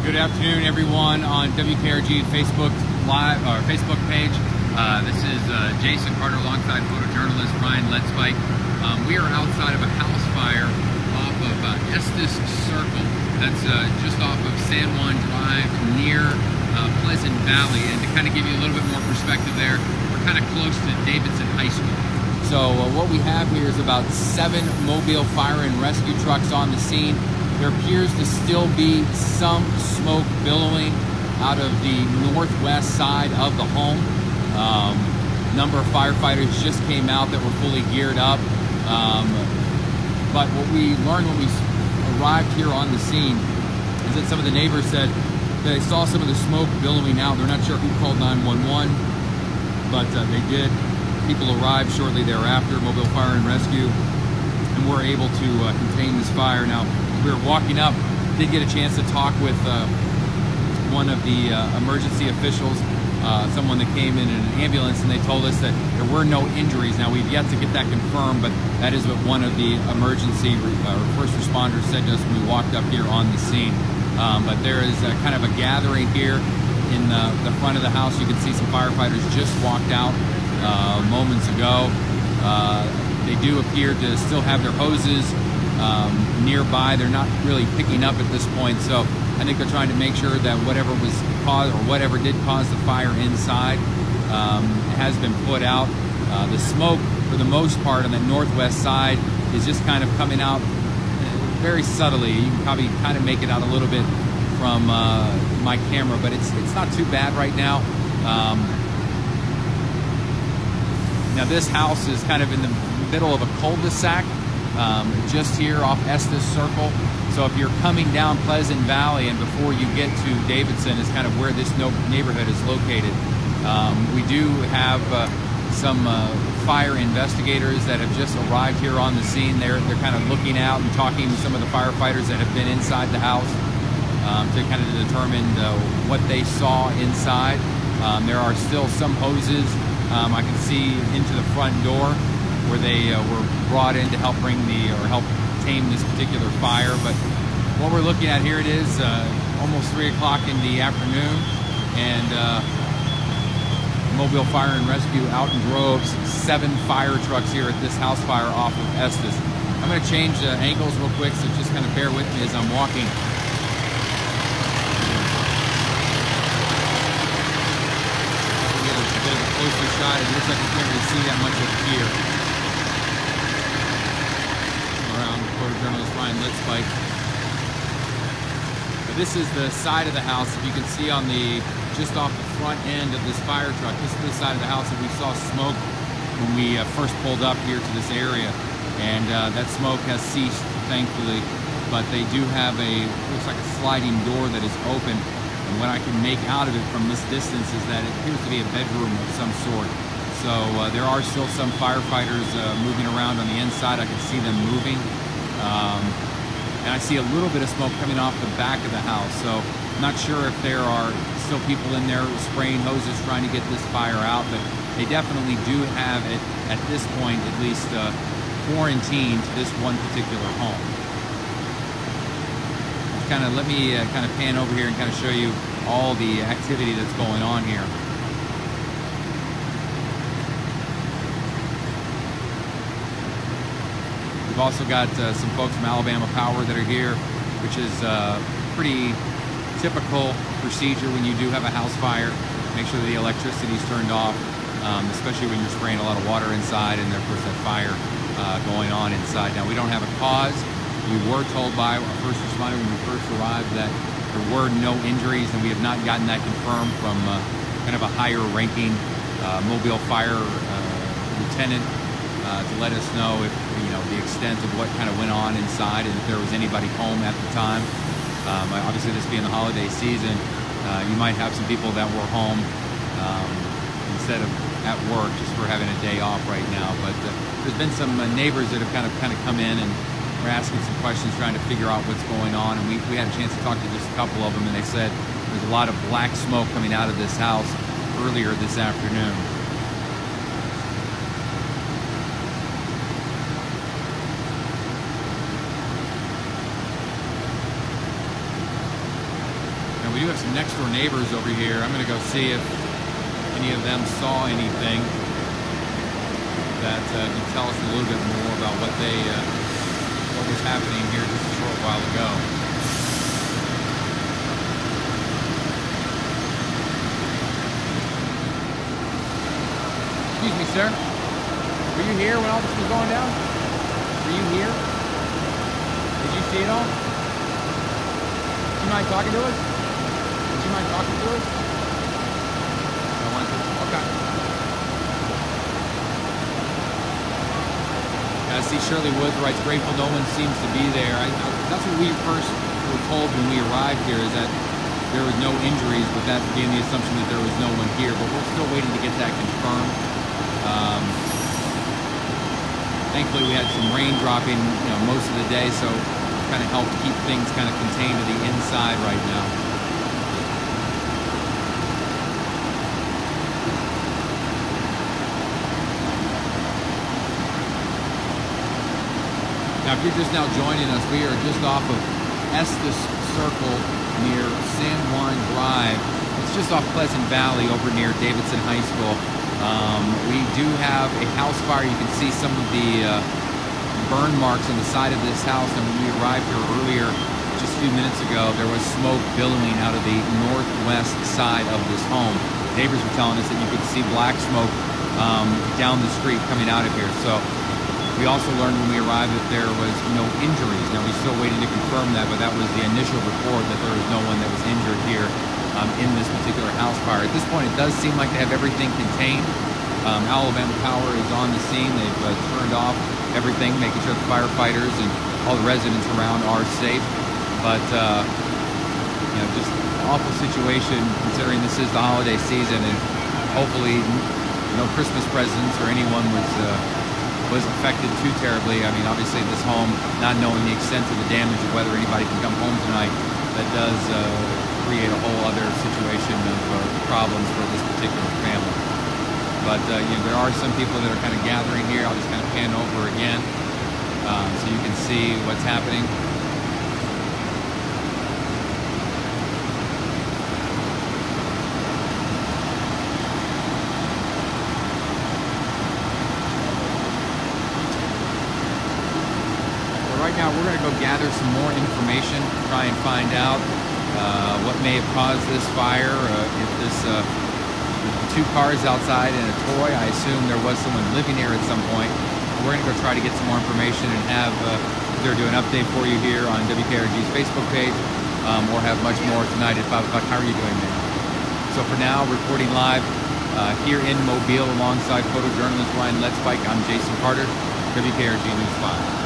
Good afternoon, everyone on WKRG Facebook Live or Facebook page. This is Jason Carter alongside photojournalist Ryan Letzvike. We are outside of a house fire off of Estes Circle. That's just off of San Juan Drive near Pleasant Valley. And to kind of give you a little bit more perspective there, we're kind of close to Davidson High School. So what we have here is about 7 mobile fire and rescue trucks on the scene. There appears to still be some smoke billowing out of the northwest side of the home. A number of firefighters just came out that were fully geared up. But what we learned when we arrived here on the scene is that some of the neighbors said that they saw some of the smoke billowing out. They're not sure who called 911, but they did. People arrived shortly thereafter, mobile fire and rescue, and were able to contain this fire. Now, we were walking up, did get a chance to talk with one of the emergency officials, someone that came in an ambulance, and they told us that there were no injuries. Now, we've yet to get that confirmed, but that is what one of the emergency first responders said to us when we walked up here on the scene. But there is kind of a gathering here in the front of the house. You can see some firefighters just walked out moments ago. They do appear to still have their hoses nearby. They're not really picking up at this point, so I think they're trying to make sure that whatever was caused or whatever did cause the fire inside has been put out. The smoke, for the most part, on the northwest side is just kind of coming out very subtly. You can probably kind of make it out a little bit from my camera, but it's not too bad right now. Now this house is kind of in the middle of a cul-de-sac, just here off Estes Circle. So if you're coming down Pleasant Valley and before you get to Davidson is kind of where this neighborhood is located. We do have some fire investigators that have just arrived here on the scene. They're kind of looking out and talking to some of the firefighters that have been inside the house to kind of determine what they saw inside. There are still some hoses I can see into the front door where they were brought in to help help tame this particular fire. But what we're looking at here, it is almost 3 o'clock in the afternoon, and mobile fire and rescue out in droves, 7 fire trucks here at this house fire off of Estes. I'm going to change angles real quick, so just kind of bear with me as I'm walking. Get a bit of a closer shot. It looks like you can't really see that much up here. Around photojournalist Ryan Letzvike. This is the side of the house. If you can see on just off the front end of this fire truck, this is the side of the house that we saw smoke when we first pulled up here to this area. And that smoke has ceased, thankfully. But they do have looks like a sliding door that is open. And what I can make out of it from this distance is that it appears to be a bedroom of some sort. So there are still some firefighters moving around on the inside. I can see them moving. And I see a little bit of smoke coming off the back of the house. So I'm not sure if there are still people in there spraying hoses trying to get this fire out, but they definitely do have it, at this point at least, quarantined this one particular home. Let me kind of pan over here and kind of show you all the activity that's going on here. We've also got some folks from Alabama Power that are here, which is pretty typical procedure when you do have a house fire. Make sure the electricity is turned off, especially when you're spraying a lot of water inside and of course that fire going on inside. Now, we don't have a cause. We were told by our first responder when we first arrived that there were no injuries, and we have not gotten that confirmed from kind of a higher ranking mobile fire lieutenant to let us know if, the extent of what kind of went on inside and if there was anybody home at the time. Obviously, this being the holiday season, you might have some people that were home instead of at work just for having a day off right now. But there's been some neighbors that have kind of come in and we're asking some questions, trying to figure out what's going on. And we had a chance to talk to just a couple of them, and they said there's a lot of black smoke coming out of this house earlier this afternoon. We do have some next door neighbors over here. I'm going to go see if any of them saw anything that can tell us a little bit more about what was happening here just a short while ago. Excuse me, sir. Were you here when all this was going down? Were you here? Did you see it all? Would you mind talking to us? Would you mind talking to us? I want to. Okay. I see Shirley Woods writes, grateful no one seems to be there. That's what we first were told when we arrived here, is that there was no injuries, but that being the assumption that there was no one here. But we're still waiting to get that confirmed. Thankfully, we had some rain dropping, most of the day, so it kind of helped keep things kind of contained to the inside right now. Now, if you're just now joining us, we are just off of Estes Circle near San Juan Drive. It's just off Pleasant Valley over near Davidson High School. We do have a house fire. You can see some of the burn marks on the side of this house. And when we arrived here earlier, just a few minutes ago, there was smoke billowing out of the northwest side of this home. Neighbors were telling us that you could see black smoke down the street coming out of here. So we also learned when we arrived that there was no injuries. Now, we're still waiting to confirm that, but that was the initial report, that there was no one that was injured here in this particular house fire. At this point, it does seem like they have everything contained. Alabama Power is on the scene. They've turned off everything, making sure the firefighters and all the residents around are safe. But, just an awful situation considering this is the holiday season, and hopefully no Christmas presents or anyone was affected too terribly. I mean, obviously this home, not knowing the extent of the damage or whether anybody can come home tonight, that does create a whole other situation of problems for this particular family. But there are some people that are kind of gathering here. I'll just kind of pan over again so you can see what's happening. Right now, we're going to go gather some more information, try and find out what may have caused this fire. If this two cars outside and a toy, I assume there was someone living here at some point. We're going to go try to get some more information and have either do an update for you here on WKRG's Facebook page or have much more tonight at 5 o'clock. How are you doing, man? So for now, reporting live here in Mobile alongside photojournalist Ryan Letzbike, I'm Jason Carter, WKRG News 5.